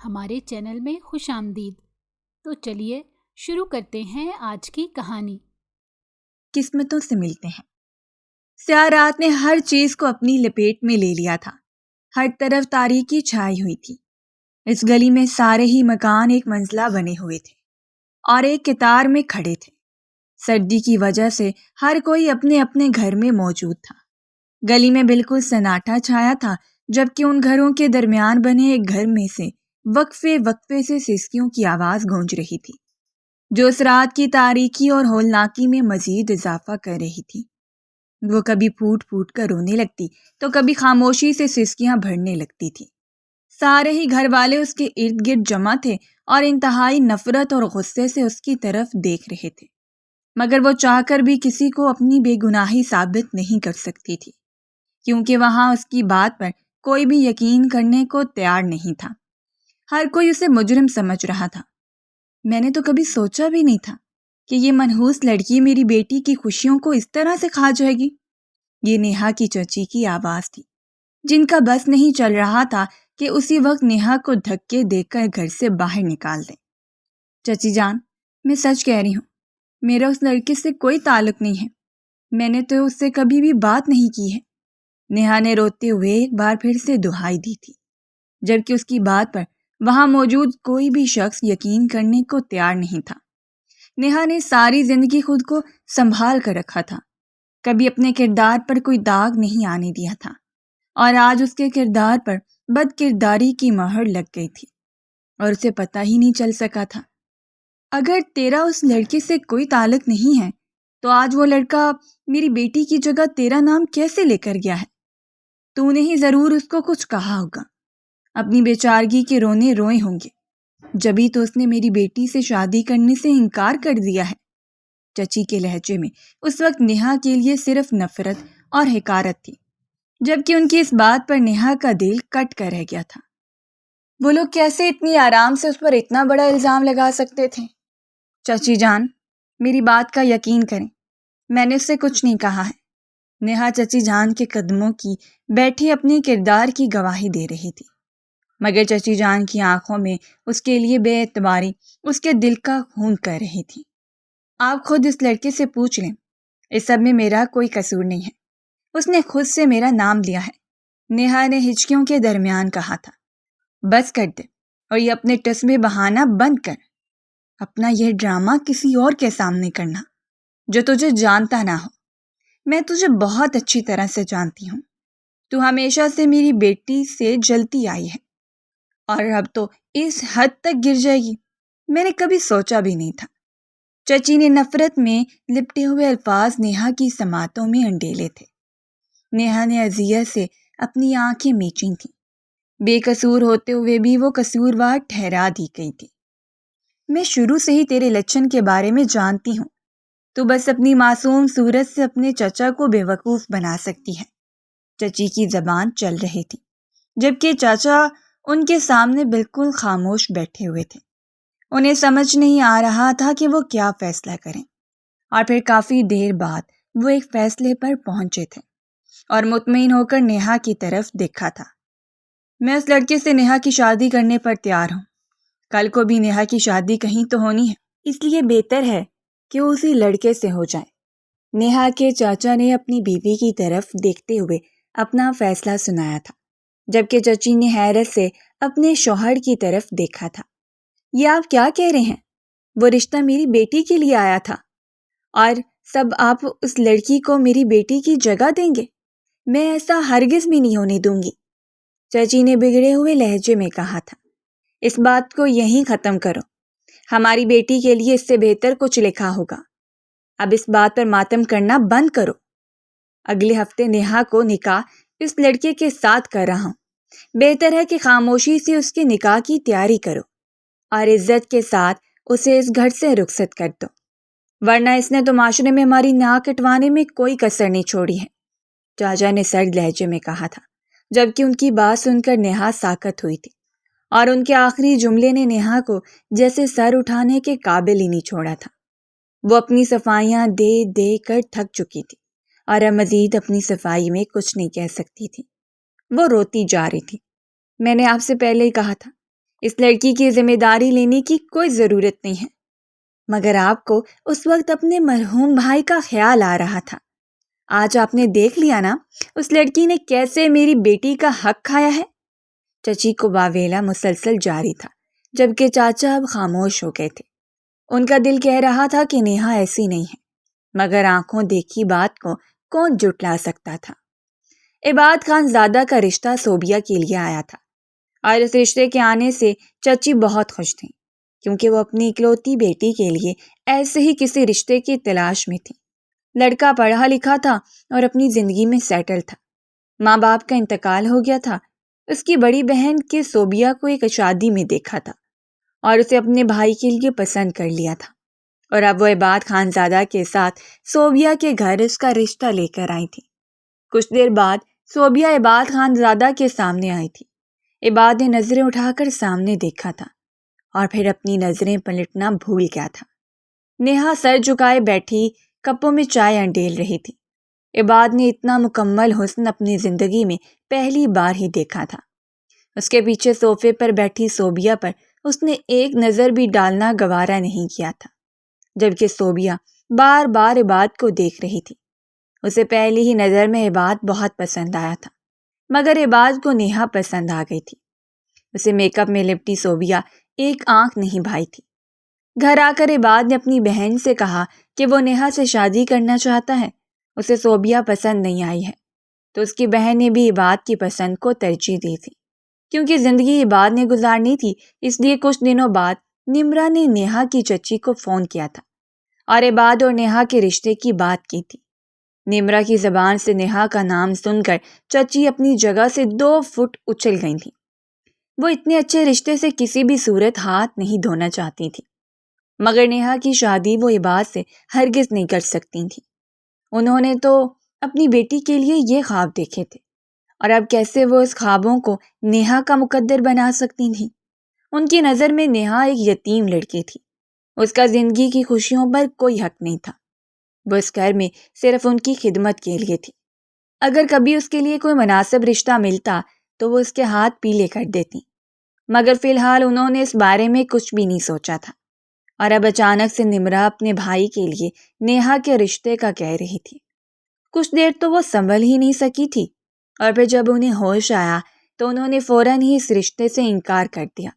ہمارے چینل میں خوش آمدید۔ تو چلیے شروع کرتے ہیں آج کی کہانی۔ قسمتوں سے ملتے ہیں۔ سیاہ رات نے ہر چیز کو اپنی لپیٹ میں لے لیا تھا۔ ہر طرف تاریکی چھائی ہوئی تھی۔ اس گلی میں سارے ہی مکان ایک منزلہ بنے ہوئے تھے اور ایک قطار میں کھڑے تھے۔ سردی کی وجہ سے ہر کوئی اپنے اپنے گھر میں موجود تھا۔ گلی میں بالکل سناٹا چھایا تھا، جبکہ ان گھروں کے درمیان بنے ایک گھر میں سے وقفے وقفے سے سسکیوں کی آواز گونج رہی تھی، جو اس رات کی تاریکی اور ہولناکی میں مزید اضافہ کر رہی تھی۔ وہ کبھی پھوٹ پھوٹ کر رونے لگتی تو کبھی خاموشی سے سسکیاں بھرنے لگتی تھی۔ سارے ہی گھر والے اس کے ارد گرد جمع تھے اور انتہائی نفرت اور غصے سے اس کی طرف دیکھ رہے تھے، مگر وہ چاہ کر بھی کسی کو اپنی بے گناہی ثابت نہیں کر سکتی تھی، کیونکہ وہاں اس کی بات پر کوئی بھی یقین کرنے کو تیار نہیں تھا۔ ہر کوئی اسے مجرم سمجھ رہا تھا۔ میں نے تو کبھی سوچا بھی نہیں تھا کہ یہ منحوس لڑکی میری بیٹی کی خوشیوں کو اس طرح سے کھا جائے گی۔ یہ نیہا کی چچی کی آواز تھی، جن کا بس نہیں چل رہا تھا کہ اسی وقت نیہا کو دھکے دے کر گھر سے باہر نکال دیں۔ چچی جان، میں سچ کہہ رہی ہوں، میرا اس لڑکے سے کوئی تعلق نہیں ہے۔ میں نے تو اس سے کبھی بھی بات نہیں کی ہے۔ نیہا نے روتے ہوئے ایک بار پھر سے دہائی دی تھی، جبکہ اس کی بات پر وہاں موجود کوئی بھی شخص یقین کرنے کو تیار نہیں تھا۔ نیہا نے ساری زندگی خود کو سنبھال کر رکھا تھا، کبھی اپنے کردار پر کوئی داغ نہیں آنے دیا تھا، اور آج اس کے کردار پر بد کرداری کی مہر لگ گئی تھی اور اسے پتہ ہی نہیں چل سکا تھا۔ اگر تیرا اس لڑکے سے کوئی تعلق نہیں ہے تو آج وہ لڑکا میری بیٹی کی جگہ تیرا نام کیسے لے کر گیا ہے؟ تو نے ہی ضرور اس کو کچھ کہا ہوگا، اپنی بیچارگی کے رونے روئے ہوں گے، جبھی تو اس نے میری بیٹی سے شادی کرنے سے انکار کر دیا ہے۔ چچی کے لہجے میں اس وقت نیہا کے لیے صرف نفرت اور حقارت تھی، جبکہ ان کی اس بات پر نیہا کا دل کٹ کر رہ گیا تھا۔ وہ لوگ کیسے اتنی آرام سے اس پر اتنا بڑا الزام لگا سکتے تھے؟ چچی جان، میری بات کا یقین کریں، میں نے اس سے کچھ نہیں کہا ہے۔ نیہا چچی جان کے قدموں کی بیٹھی اپنی کردار کی گواہی دے رہی تھی، مگر چچی جان کی آنکھوں میں اس کے لیے بے اعتباری اس کے دل کا خون کر رہی تھی۔ آپ خود اس لڑکے سے پوچھ لیں، اس سب میں میرا کوئی قصور نہیں ہے۔ اس نے خود سے میرا نام لیا ہے۔ نیہا نے ہچکیوں کے درمیان کہا تھا۔ بس کر دے اور یہ اپنے ٹسمے بہانا بند کر، اپنا یہ ڈرامہ کسی اور کے سامنے کرنا جو تجھے جانتا نہ ہو۔ میں تجھے بہت اچھی طرح سے جانتی ہوں۔ تو ہمیشہ سے میری بیٹی سے جلتی آئی ہے اور اب تو اس حد تک گر جائے گی، میں نے کبھی سوچا بھی نہیں تھا۔ چچی نے نفرت میں لپٹے ہوئے الفاظ نیہا کی سماعتوں میں انڈیلے تھے۔ نیہا نے اذیت سے اپنی آنکھیں میچی تھیں، بے قصور ہوتے ہوئے بھی وہ قصوروار ٹھہرا دی گئی تھی۔ میں شروع سے ہی تیرے لچھن کے بارے میں جانتی ہوں، تو بس اپنی معصوم صورت سے اپنے چچا کو بے وقوف بنا سکتی ہے۔ چچی کی زبان چل رہی تھی، جبکہ چاچا ان کے سامنے بالکل خاموش بیٹھے ہوئے تھے۔ انہیں سمجھ نہیں آ رہا تھا کہ وہ کیا فیصلہ کریں، اور پھر کافی دیر بعد وہ ایک فیصلے پر پہنچے تھے اور مطمئن ہو کر نیہا کی طرف دیکھا تھا۔ میں اس لڑکے سے نیہا کی شادی کرنے پر تیار ہوں۔ کل کو بھی نیہا کی شادی کہیں تو ہونی ہے، اس لیے بہتر ہے کہ وہ اسی لڑکے سے ہو جائے۔ نیہا کے چاچا نے اپنی بیوی کی طرف دیکھتے ہوئے اپنا فیصلہ سنایا تھا، جبکہ چچی نے حیرت سے اپنے شوہر کی طرف دیکھا تھا۔ یہ آپ کیا کہہ رہے ہیں؟ وہ رشتہ میری بیٹی کے لیے آیا تھا اور سب آپ اس لڑکی کو میری بیٹی کی جگہ دیں گے؟ میں ایسا ہرگز بھی نہیں ہونے دوں گی، چچی نے بگڑے ہوئے لہجے میں کہا تھا۔ اس بات کو یہیں ختم کرو، ہماری بیٹی کے لیے اس سے بہتر کچھ لکھا ہوگا۔ اب اس بات پر ماتم کرنا بند کرو۔ اگلے ہفتے نیہا کو نکاح اس لڑکے کے ساتھ کر رہا ہوں، بہتر ہے کہ خاموشی سے اس کے نکاح کی تیاری کرو اور عزت کے ساتھ اسے اس گھر سے رخصت کر دو، ورنہ اس نے تو معاشرے میں ہماری ناک کٹوانے میں کوئی کسر نہیں چھوڑی ہے، چاچا نے سرد لہجے میں کہا تھا، جبکہ ان کی بات سن کر نیہا ساکت ہوئی تھی، اور ان کے آخری جملے نے نیہا کو جیسے سر اٹھانے کے قابل ہی نہیں چھوڑا تھا۔ وہ اپنی صفائیاں دے دے کر تھک چکی تھی اور اب مزید اپنی صفائی میں کچھ نہیں کہہ سکتی تھی۔ وہ روتی جا رہی تھی۔ میں نے آپ سے پہلے ہی کہا تھا اس لڑکی کی ذمہ داری لینے کی کوئی ضرورت نہیں ہے، مگر آپ کو اس وقت اپنے مرحوم بھائی کا خیال آ رہا تھا۔ آج آپ نے دیکھ لیا نا اس لڑکی نے کیسے میری بیٹی کا حق کھایا ہے۔ چچی کو واویلا مسلسل جاری تھا، جبکہ چاچا اب خاموش ہو گئے تھے۔ ان کا دل کہہ رہا تھا کہ نیہا ایسی نہیں ہے، مگر آنکھوں دیکھی بات کو کون جھٹلا سکتا تھا۔ عباد خان زادہ کا رشتہ صوبیہ کے لیے آیا تھا، اور اس رشتے کے آنے سے چچی بہت خوش تھیں، کیونکہ وہ اپنی اکلوتی بیٹی کے لیے ایسے ہی کسی رشتے کی تلاش میں تھی۔ لڑکا پڑھا لکھا تھا اور اپنی زندگی میں سیٹل تھا۔ ماں باپ کا انتقال ہو گیا تھا۔ اس کی بڑی بہن کے صوبیہ کو ایک شادی میں دیکھا تھا اور اسے اپنے بھائی کے لیے پسند کر لیا تھا، اور اب وہ عباد خان زادہ کے ساتھ صوبیہ کے گھر اس کا رشتہ لے کر آئی تھی۔ کچھ دیر بعد صوبیہ عباد خان زادہ کے سامنے آئی تھی۔ عباد نے نظریں اٹھا کر سامنے دیکھا تھا اور پھر اپنی نظریں پلٹنا بھول گیا تھا۔ نیہا سر جھکائے بیٹھی کپوں میں چائے انڈیل رہی تھی۔ عباد نے اتنا مکمل حسن اپنی زندگی میں پہلی بار ہی دیکھا تھا۔ اس کے پیچھے صوفے پر بیٹھی صوبیہ پر اس نے ایک نظر بھی ڈالنا گوارا نہیں کیا تھا، جبکہ صوبیہ بار بار عباد کو دیکھ رہی تھی۔ اسے پہلی ہی نظر میں عباد بہت پسند آیا تھا، مگر عباد کو نیہا پسند آ گئی تھی۔ اسے میک اپ میں لپٹی صوبیہ ایک آنکھ نہیں بھائی تھی۔ گھر آ کر عباد نے اپنی بہن سے کہا کہ وہ نیہا سے شادی کرنا چاہتا ہے۔ اسے صوبیہ پسند نہیں آئی ہے، تو اس کی بہن نے بھی عباد کی پسند کو ترجیح دی تھی۔ کیونکہ زندگی عباد نے گزارنی تھی، اس لیے کچھ دنوں بعد نمرا نے نیہا کی چچی کو فون کیا تھا اور عباد اور نیہا کے رشتے کی بات کی تھی۔ نمرا کی زبان سے نیہا کا نام سن کر چچی اپنی جگہ سے 2 فٹ اچھل گئی تھی۔ وہ اتنے اچھے رشتے سے کسی بھی صورت ہاتھ نہیں دھونا چاہتی تھی، مگر نیہا کی شادی وہ عباد سے ہرگز نہیں کر سکتی تھی۔ انہوں نے تو اپنی بیٹی کے لیے یہ خواب دیکھے تھے، اور اب کیسے وہ اس خوابوں کو نیہا کا مقدر بنا سکتی تھیں؟ ان کی نظر میں نیہا ایک یتیم لڑکی تھی۔ اس کا زندگی کی خوشیوں پر کوئی حق نہیں تھا۔ وہ اس گھر میں صرف ان کی خدمت کے لیے تھی۔ اگر کبھی اس کے لیے کوئی مناسب رشتہ ملتا تو وہ اس کے ہاتھ پیلے کر دیتی، مگر فی الحال انہوں نے اس بارے میں کچھ بھی نہیں سوچا تھا۔ اور اب اچانک سے نمرا اپنے بھائی کے لیے نیہا کے رشتے کا کہہ رہی تھی۔ کچھ دیر تو وہ سنبھل ہی نہیں سکی تھی، اور پھر جب انہیں ہوش آیا تو انہوں نے فوراً ہی اس رشتے سے انکار کر دیا۔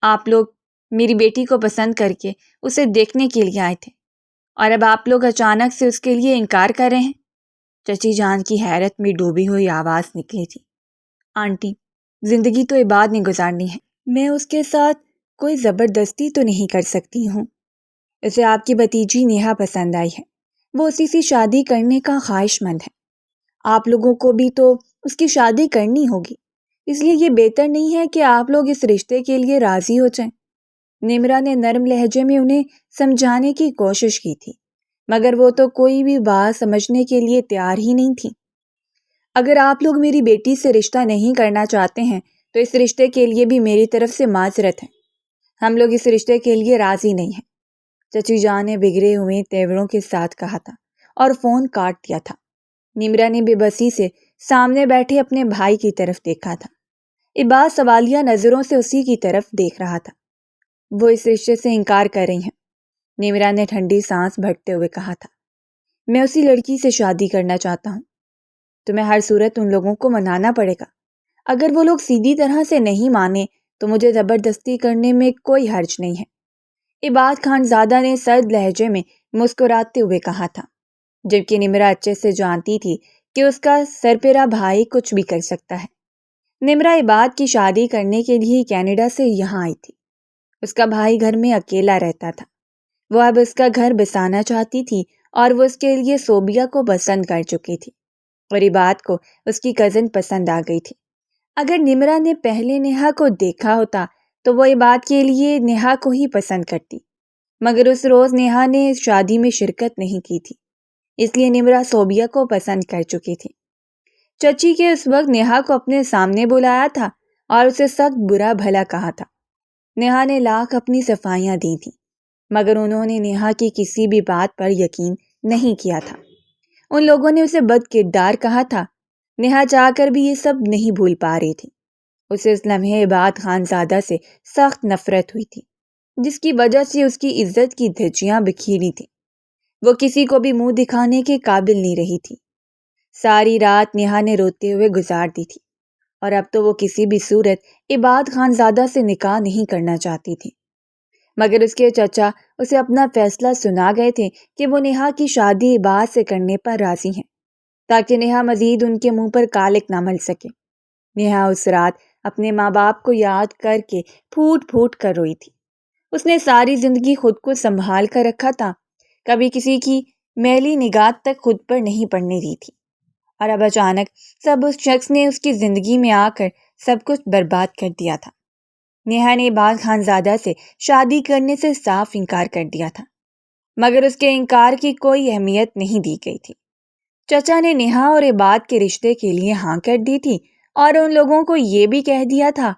آپ لوگ میری بیٹی کو پسند کر کے اسے دیکھنے کے لیے آئے تھے، اور اب آپ لوگ اچانک سے اس کے لیے انکار کر رہے ہیں؟ چچی جان کی حیرت میں ڈوبی ہوئی آواز نکلی تھی۔ آنٹی، زندگی تو عباد نے گزارنی ہے، میں اس کے ساتھ کوئی زبردستی تو نہیں کر سکتی ہوں۔ اسے آپ کی بھتیجی نیہا پسند آئی ہے، وہ اسی سے شادی کرنے کا خواہش مند ہے۔ آپ لوگوں کو بھی تو اس کی شادی کرنی ہوگی، اس لیے یہ بہتر نہیں ہے کہ آپ لوگ اس رشتے کے لیے راضی ہو جائیں۔ نمرا نے نرم لہجے میں انہیں سمجھانے کی کوشش کی تھی، مگر وہ تو کوئی بھی بات سمجھنے کے لیے تیار ہی نہیں تھی۔ اگر آپ لوگ میری بیٹی سے رشتہ نہیں کرنا چاہتے ہیں تو اس رشتے کے لیے بھی میری طرف سے معذرت ہے۔ ہم لوگ اس رشتے کے لیے راضی نہیں ہیں، چچی جان نے بگڑے ہوئے تیوروں کے ساتھ کہا تھا اور فون کاٹ دیا تھا۔ نمرا نے بے بسی سے سامنے بیٹھے اپنے بھائی کی طرف دیکھا تھا۔ عباد سوالیہ نظروں سے اسی کی طرف دیکھ رہا تھا۔ وہ اس رشتے سے انکار کر رہی ہیں، نمرا نے ٹھنڈی سانس بھرتے ہوئے کہا تھا۔ میں اسی لڑکی سے شادی کرنا چاہتا ہوں۔ تمہیں ہر صورت ان لوگوں کو منانا پڑے گا۔ اگر وہ لوگ سیدھی طرح سے نہیں مانے تو مجھے زبردستی کرنے میں کوئی حرج نہیں ہے، عباد خان زادہ نے سرد لہجے میں مسکراتے ہوئے کہا تھا، جبکہ نمرا اچھے سے جانتی تھی کہ اس کا سرپرا بھائی کچھ بھی کر سکتا ہے۔ نمرا عباد کی شادی کرنے کے لیے کینیڈا سے یہاں آئی تھی۔ اس کا بھائی گھر میں اکیلا رہتا تھا۔ وہ اب اس کا گھر بسانا چاہتی تھی اور وہ اس کے لیے صوبیہ کو پسند کر چکی تھی، اور عباد کو اس کی کزن پسند آ گئی تھی۔ اگر نمرا نے پہلے نیہا کو دیکھا ہوتا تو وہ عباد کے لیے نیہا کو ہی پسند کرتی، مگر اس روز نیہا نے شادی میں شرکت نہیں کی تھی، اس لیے نمرا صوبیہ کو پسند کر چکی تھی۔ چچی کے اس وقت نیہا کو اپنے سامنے بلایا تھا اور اسے سخت برا بھلا کہا تھا۔ نیہا نے لاکھ اپنی صفائیاں دی تھیں، مگر انہوں نے نیہا کی کسی بھی بات پر یقین نہیں کیا تھا۔ ان لوگوں نے اسے بد کردار کہا تھا۔ نیہا چاہ کر بھی یہ سب نہیں بھول پا رہی تھی۔ اسے اس لمحے عباد خانزادہ سے سخت نفرت ہوئی تھی، جس کی وجہ سے اس کی عزت کی دھجیاں بکھیری تھیں۔ وہ کسی کو بھی منہ دکھانے کے قابل نہیں رہی تھی۔ ساری رات نیہا نے روتے ہوئے گزار دی تھی، اور اب تو وہ کسی بھی صورت عباد خانزادہ سے نکاح نہیں کرنا چاہتی تھی، مگر اس کے چچا اسے اپنا فیصلہ سنا گئے تھے کہ وہ نیہا کی شادی عباد سے کرنے پر راضی ہیں، تاکہ نیہا مزید ان کے منہ پر کالک نہ مل سکے۔ نیہا اس رات اپنے ماں باپ کو یاد کر کے پھوٹ پھوٹ کر روئی تھی۔ اس نے ساری زندگی خود کو سنبھال کر رکھا تھا، کبھی کسی کی میلی نگاہ تک خود پر نہیں پڑنے دی تھی، اور اب اچانک سب اس شخص نے اس کی زندگی میں آ کر سب کچھ برباد کر دیا تھا۔ نیہا نے عباد خانزادہ سے شادی کرنے سے صاف انکار کر دیا تھا، مگر اس کے انکار کی کوئی اہمیت نہیں دی گئی تھی۔ چچا نے نیہا اور عباد کے رشتے کے لیے ہاں کر دی تھی، اور ان لوگوں کو یہ بھی کہہ دیا تھا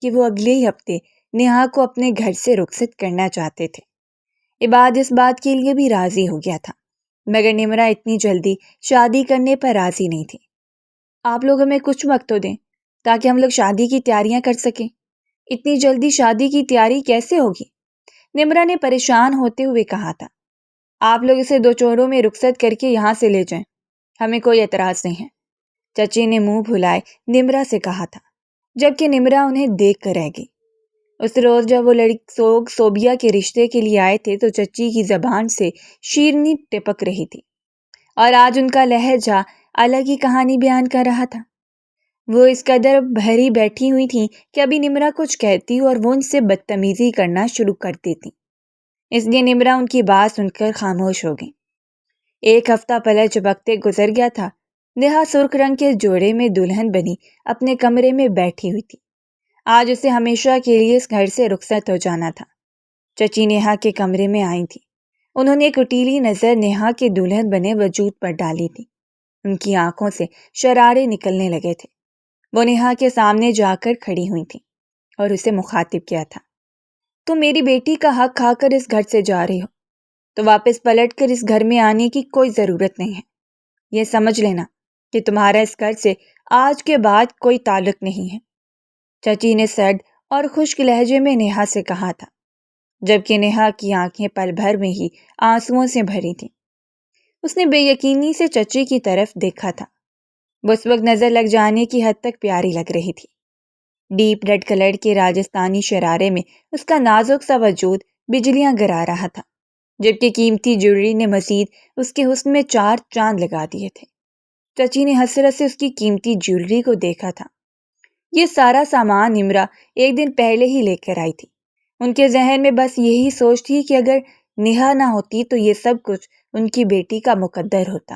کہ وہ اگلے ہی ہفتے نیہا کو اپنے گھر سے رخصت کرنا چاہتے تھے۔ عباد اس بات کے لیے بھی راضی ہو گیا تھا، مگر نمرہ اتنی جلدی شادی کرنے پر راضی نہیں تھی۔ آپ لوگ ہمیں کچھ وقت تو دیں تاکہ ہم لوگ شادی کی تیاریاں کر سکیں۔ اتنی جلدی شادی کی تیاری کیسے ہوگی؟ نمرہ نے پریشان ہوتے ہوئے کہا تھا۔ آپ لوگ اسے 2 چوروں میں رخصت کر کے یہاں سے لے جائیں، ہمیں کوئی اعتراض نہیں ہے، چچی نے منہ بھلائے نمرہ سے کہا تھا، جبکہ نمرہ انہیں دیکھ کر رہ گئی۔ اس روز جب وہ لڑکی صوبیہ کے رشتے کے لیے آئے تھے تو چچی کی زبان سے شیرنی ٹپک رہی تھی، اور آج ان کا لہجہ الگ ہی کہانی بیان کر رہا تھا۔ وہ اس قدر بھری بیٹھی ہوئی تھیں کہ ابھی نمرہ کچھ کہتی اور وہ ان سے بدتمیزی کرنا شروع کر دیتی، اس لیے نمرہ ان کی بات سن کر خاموش ہو گئی۔ 1 ہفتہ پلٹ جھپکتے گزر گیا تھا۔ نیہا سرخ رنگ کے جوڑے میں دلہن بنی اپنے کمرے میں بیٹھی ہوئی تھی۔ آج اسے ہمیشہ کے لیے اس گھر سے رخصت ہو جانا تھا۔ چچی نیہا کے کمرے میں آئی تھی۔ انہوں نے کٹیلی نظر نیہا کے دلہن بنے وجود پر ڈالی تھی۔ ان کی آنکھوں سے شرارے نکلنے لگے تھے۔ وہ نیہا کے سامنے جا کر کھڑی ہوئی تھی اور اسے مخاطب کیا تھا۔ تم میری بیٹی کا حق کھا کر اس گھر سے جا رہی ہو، تو واپس پلٹ کر اس گھر میں آنے کی کوئی ضرورت نہیں ہے۔ یہ سمجھ لینا کہ تمہارا اس گھر سے آج کے بعد کوئی تعلق نہیں ہے، چچی نے سرد اور خشک لہجے میں نیہا سے کہا تھا، جبکہ نیہا کی آنکھیں پل بھر میں ہی آنسوؤں سے بھری تھیں۔ اس نے بے یقینی سے چچی کی طرف دیکھا تھا۔ وہ اس وقت نظر لگ جانے کی حد تک پیاری لگ رہی تھی۔ ڈیپ ریڈ کلر کے راجستانی شرارے میں اس کا نازک سا وجود بجلیاں گرا رہا تھا، جبکہ قیمتی جویلری نے مزید اس کے حسن میں 4 چاند لگا دیے تھے۔ چچی نے حسرت سے اس کی قیمتی جویلری کو دیکھا تھا۔ یہ سارا سامان نمرہ 1 دن پہلے ہی لے کر آئی تھی۔ ان کے ذہن میں بس یہی سوچ تھی کہ اگر نیہا نہ ہوتی تو یہ سب کچھ ان کی بیٹی کا مقدر ہوتا،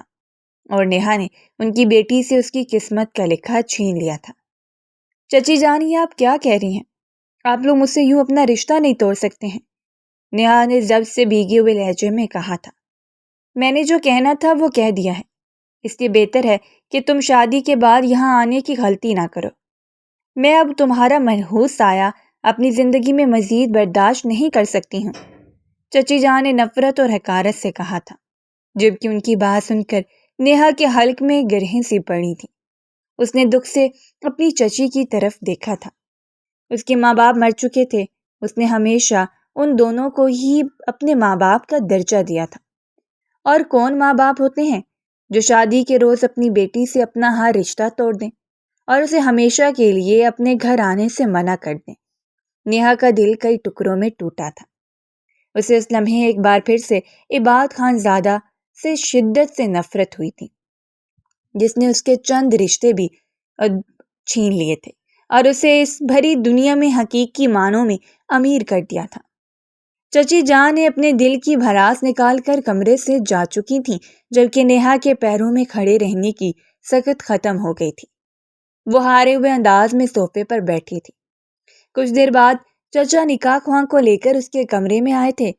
اور نیہا نے ان کی بیٹی سے اس کی قسمت کا لکھا چھین لیا تھا۔ چچی جان، یہ آپ کیا کہہ رہی ہیں؟ آپ لوگ مجھ سے یوں اپنا رشتہ نہیں توڑ سکتے ہیں، نیہا نے ضبط سے بھیگے ہوئے لہجے میں کہا تھا۔ میں نے جو کہنا تھا وہ کہہ دیا ہے، اس لیے بہتر ہے کہ تم شادی کے بعد یہاں آنے کی غلطی نہ کرو۔ میں اب تمہارا منحوس سایہ اپنی زندگی میں مزید برداشت نہیں کر سکتی ہوں، چچی جان نے نفرت اور حقارت سے کہا تھا، جبکہ ان کی بات سن کر نیہا کے حلق میں گرہیں سی پڑی تھی۔ اس نے دکھ سے اپنی چچی کی طرف دیکھا تھا۔ اس کے ماں باپ مر چکے تھے۔ اس نے ہمیشہ ان دونوں کو ہی اپنے ماں باپ کا درجہ دیا تھا۔ اور کون ماں باپ ہوتے ہیں جو شادی کے روز اپنی بیٹی سے اپنا ہر رشتہ توڑ دیں اور اسے ہمیشہ کے لیے اپنے گھر آنے سے منع کر دیں؟ نیہا کا دل کئی ٹکڑوں میں ٹوٹا تھا۔ اسے اس لمحے ایک بار پھر سے عباد خانزادہ سے شدت سے نفرت ہوئی تھی، جس نے اس کے چند رشتے بھی چھین لیے تھے اور اسے اس بھری دنیا میں حقیقی معنوں میں امیر کر دیا تھا۔ چچی جان نے اپنے دل کی بھڑاس نکال کر کمرے سے جا چکی تھیں، جبکہ نیہا کے پیروں میں کھڑے رہنے کی سکت ختم ہو گئی تھی۔ وہ ہارے ہوئے انداز میں صوفے پر بیٹھی تھی۔ کچھ دیر بعد چچا نکاح خواہاں کو لے کر اس کے کمرے میں آئے تھے،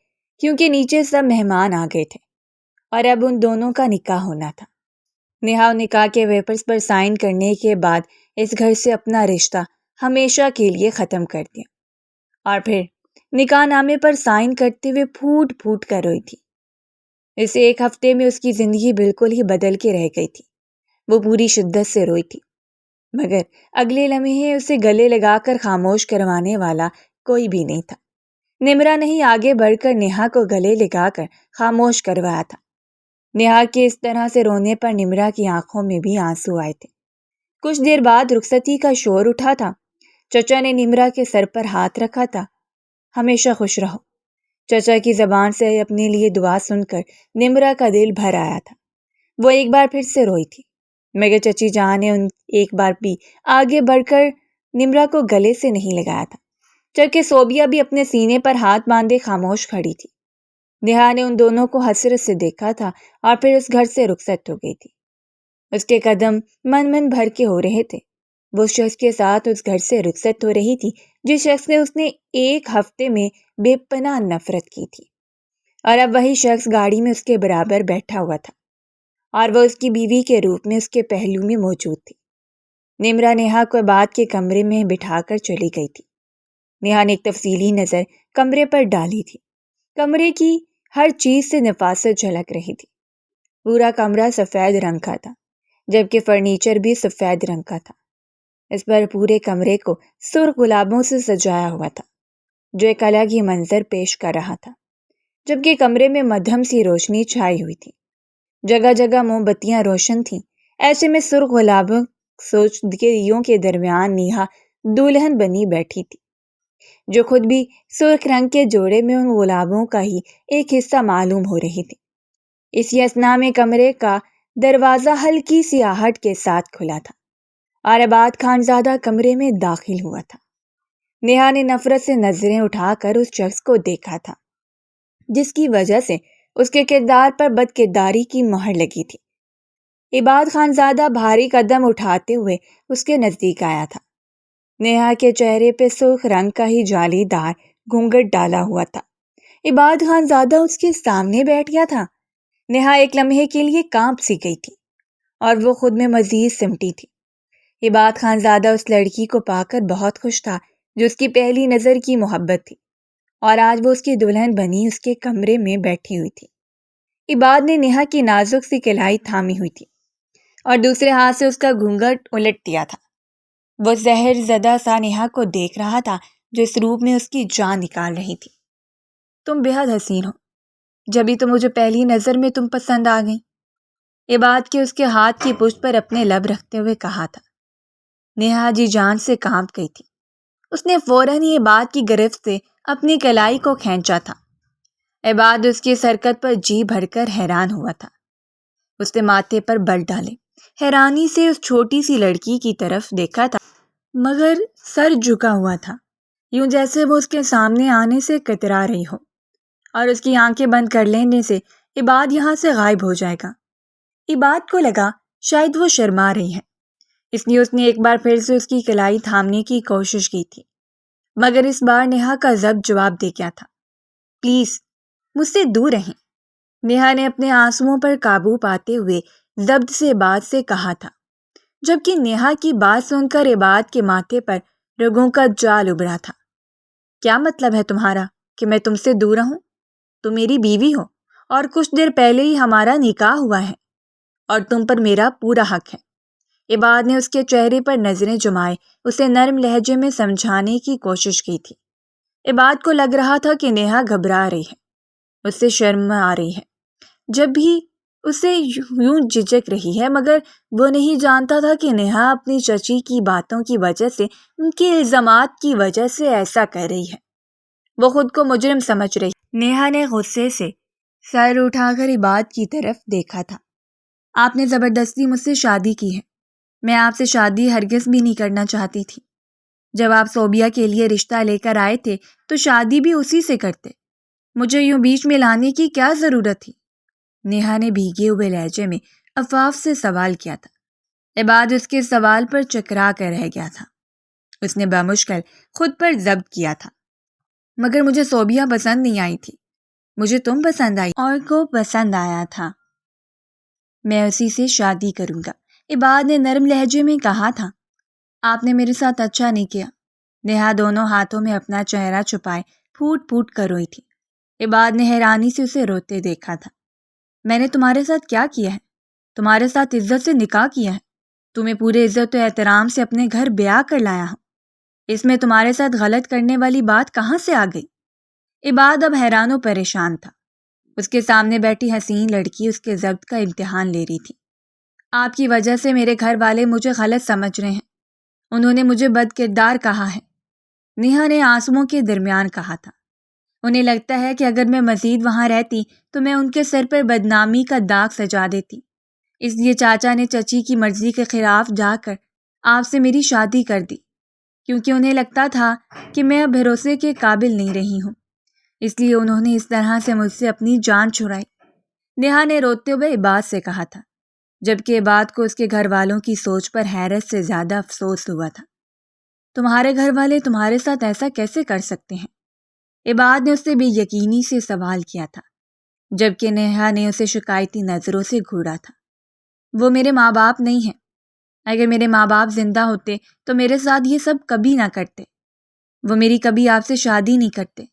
کیونکہ نیچے سب مہمان آ گئے تھے اور اب ان دونوں کا نکاح ہونا تھا۔ نیہا نکاح کے پیپرز پر سائن کرنے کے بعد اس گھر سے اپنا رشتہ ہمیشہ کے لیے ختم کر دیا، اور پھر نکاح نامے پر سائن کرتے ہوئے پھوٹ پھوٹ کر روئی تھی۔ اس 1 ہفتے میں اس کی زندگی بالکل ہی بدل کے رہ گئی تھی۔ وہ پوری شدت سے روئی تھی۔ مگر اگلے لمحے اسے گلے لگا کر خاموش کروانے والا کوئی بھی نہیں تھا۔ نمرا نے ہی آگے بڑھ کر نیہا کو گلے لگا کر خاموش کروایا تھا۔ نیہا کے اس طرح سے رونے پر نمرا کی آنکھوں میں بھی آنسو آئے تھے۔ کچھ دیر بعد رخصتی کا شور اٹھا تھا۔ چچا نے نمرا کے سر پر ہاتھ رکھا تھا۔ ہمیشہ خوش رہو۔ چچا کی زبان سے اپنے لیے دعا سن کر نمرا کا دل بھر آیا تھا۔ وہ ایک بار پھر سے روئی تھی، مگر چچی جان نے ایک بار بھی آگے بڑھ کر نمرا کو گلے سے نہیں لگایا تھا، جبکہ صوبیہ بھی اپنے سینے پر ہاتھ باندھے خاموش کھڑی تھی۔ نیہا نے ان دونوں کو حسرت سے دیکھا تھا اور پھر اس گھر سے رخصت ہو گئی تھی۔ اس کے قدم من بھر کے ہو رہے تھے۔ وہ شخص کے ساتھ اس گھر سے رخصت ہو رہی تھی جس شخص نے اس نے ایک ہفتے میں بے پناہ نفرت کی تھی، اور اب وہی شخص گاڑی میں اس کے برابر بیٹھا ہوا تھا اور وہ اس کی بیوی کے روپ میں اس کے پہلو میں موجود تھی۔ نمرا نیہا کو بعد کے کمرے میں بٹھا کر چلی گئی تھی۔ نیہا نے ایک تفصیلی نظر کمرے پر ڈالی تھی۔ کمرے کی ہر چیز سے نفاست جھلک رہی تھی۔ پورا کمرہ سفید رنگ کا تھا، جبکہ فرنیچر بھی سفید رنگ کا تھا۔ اس پر پورے کمرے کو سرخ گلابوں سے سجایا ہوا تھا، جو ایک الگ ہی منظر پیش کر رہا تھا، جبکہ کمرے میں مدھم سی روشنی چھائی ہوئی تھی۔ جگہ جگہ موم بتیاں روشن تھیں۔ ایسے میں سرخ گلابوں سوچدگیوں کے درمیان نیہا دلہن بنی بیٹھی تھی، جو خود بھی سرخ رنگ کے جوڑے میں ان گلابوں کا ہی ایک حصہ معلوم ہو رہی تھی۔ اسی اثنا میں کمرے کا دروازہ ہلکی سی آہٹ کے ساتھ کھلا تھا اور عباد خانزادہ کمرے میں داخل ہوا تھا۔ نیہا نے نفرت سے نظریں اٹھا کر اس شخص کو دیکھا تھا جس کی وجہ سے اس کے کردار پر بد کرداری کی مہر لگی تھی۔ عباد خانزادہ بھاری قدم اٹھاتے ہوئے اس کے نزدیک آیا تھا۔ نیہا کے چہرے پہ سرخ رنگ کا ہی جالی دار گھونگھٹ ڈالا ہوا تھا۔ عباد خانزادہ اس کے سامنے بیٹھ گیا تھا۔ نیہا ایک لمحے کے لیے کانپ سی گئی تھی اور وہ خود میں مزید سمٹی تھی۔ عباد خانزادہ اس لڑکی کو پا کر بہت خوش تھا جو اس کی پہلی نظر کی محبت تھی، اور آج وہ اس کی دلہن بنی اس کے کمرے میں بیٹھی ہوئی تھی۔ عباد نے نیہا کی نازک سی کلائی تھامی ہوئی تھی اور دوسرے ہاتھ سے اس کا گھونگھٹ الٹ دیا تھا۔ وہ زہر زدہ سا نیہا کو دیکھ رہا تھا جو اس روپ میں اس کی جان نکال رہی تھی۔ تم بے حد حسین ہو، جبھی تو مجھے پہلی نظر میں تم پسند آ گئی، عباد کے اس کے ہاتھ کی پشت پر اپنے لب رکھتے ہوئے کہا تھا۔ نیہا جی جان سے کانپ گئی تھی۔ اس نے فوراً ہی عباد کی گرفت سے اپنی کلائی کو کھینچا تھا۔ عباد اس کی حرکت پر جی بھر کر حیران ہوا تھا۔ اس نے ماتھے پر بل ڈالے حیرانی سے اس چھوٹی سی لڑکی کی طرف دیکھا تھا، مگر سر جھکا ہوا تھا، یوں جیسے وہ اس کے سامنے آنے سے کترا رہی ہو، اور اس کی آنکھیں بند کر لینے سے عباد یہاں سے غائب ہو جائے گا۔ عباد کو لگا شاید وہ شرما رہی ہے، اس لیے اس نے ایک بار پھر سے اس کی کلائی تھامنے کی کوشش کی تھی، مگر اس بار نیہا کا ضبط جواب دے گیا تھا۔ پلیز مجھ سے دور رہیں، نیہا نے اپنے آنسوؤں پر قابو پاتے ہوئے ضبط سے عباد سے کہا تھا، جبکہ نیہا کی بات سن کر عباد کے ماتھے پر رگوں کا جال ابھرا تھا۔ کیا مطلب ہے تمہارا کہ میں تم سے دور رہوں؟ تم میری بیوی ہو اور کچھ دیر پہلے ہی ہمارا نکاح ہوا ہے اور تم پر میرا پورا حق ہے۔ عباد نے اس کے چہرے پر نظریں جمائے اسے نرم لہجے میں سمجھانے کی کوشش کی تھی۔ عباد کو لگ رہا تھا کہ نیہا گھبرا رہی ہے، اس سے شرم آ رہی ہے، جب بھی اسے یوں جھجک رہی ہے، مگر وہ نہیں جانتا تھا کہ نیہا اپنی چچی کی باتوں کی وجہ سے، ان کے الزامات کی وجہ سے ایسا کر رہی ہے۔ وہ خود کو مجرم سمجھ رہی۔ نیہا نے غصے سے سر اٹھا کر عباد کی طرف دیکھا تھا۔ آپ نے زبردستی مجھ سے شادی کی ہے، میں آپ سے شادی ہرگز بھی نہیں کرنا چاہتی تھی۔ جب آپ صوبیہ کے لیے رشتہ لے کر آئے تھے تو شادی بھی اسی سے کرتے، مجھے یوں بیچ میں لانے کی کیا ضرورت تھی؟ نیہا نے بھیگے ہوئے لہجے میں عفاف سے سوال کیا تھا۔ عباد اس کے سوال پر چکرا کر رہ گیا تھا۔ اس نے بمشکل خود پر ضبط کیا تھا، مگر مجھے صوبیہ پسند نہیں آئی تھی، مجھے تم پسند آئی اور کو پسند آیا تھا، میں اسی سے شادی کروں گا، عباد نے نرم لہجے میں کہا تھا۔ آپ نے میرے ساتھ اچھا نہیں کیا۔ نیہا دونوں ہاتھوں میں اپنا چہرہ چھپائے پھوٹ پھوٹ کر روئی تھی۔ عباد نے حیرانی سے اسے روتے دیکھا تھا۔ میں نے تمہارے ساتھ کیا کیا ہے؟ تمہارے ساتھ عزت سے نکاح کیا ہے، تمہیں پورے عزت و احترام سے اپنے گھر بیاہ کر لایا ہوں، اس میں تمہارے ساتھ غلط کرنے والی بات کہاں سے آ گئی؟ عباد اب حیران و پریشان تھا۔ اس کے سامنے بیٹھی حسین لڑکی اس کے ضبط کا امتحان لے رہی تھی۔ آپ کی وجہ سے میرے گھر والے مجھے غلط سمجھ رہے ہیں، انہوں نے مجھے بد کردار کہا ہے، نیہا نے آنسوؤں کے درمیان کہا تھا۔ انہیں لگتا ہے کہ اگر میں مزید وہاں رہتی تو میں ان کے سر پر بدنامی کا داغ سجا دیتی، اس لیے چاچا نے چچی کی مرضی کے خلاف جا کر آپ سے میری شادی کر دی، کیونکہ انہیں لگتا تھا کہ میں اب بھروسے کے قابل نہیں رہی ہوں، اس لیے انہوں نے اس طرح سے مجھ سے اپنی جان چھڑائی، نیہا نے روتے ہوئے عباد سے کہا تھا، جبکہ عباد کو اس کے گھر والوں کی سوچ پر حیرت سے زیادہ افسوس ہوا تھا۔ تمہارے گھر والے تمہارے ساتھ ایسا کیسے کر سکتے ہیں؟ عباد نے اس سے بے یقینی سے سوال کیا تھا، جبکہ نیہا نے اسے شکایتی نظروں سے گھورا تھا۔ وہ میرے ماں باپ نہیں ہیں، اگر میرے ماں باپ زندہ ہوتے تو میرے ساتھ یہ سب کبھی نہ کرتے، وہ میری کبھی آپ سے شادی نہیں کرتے،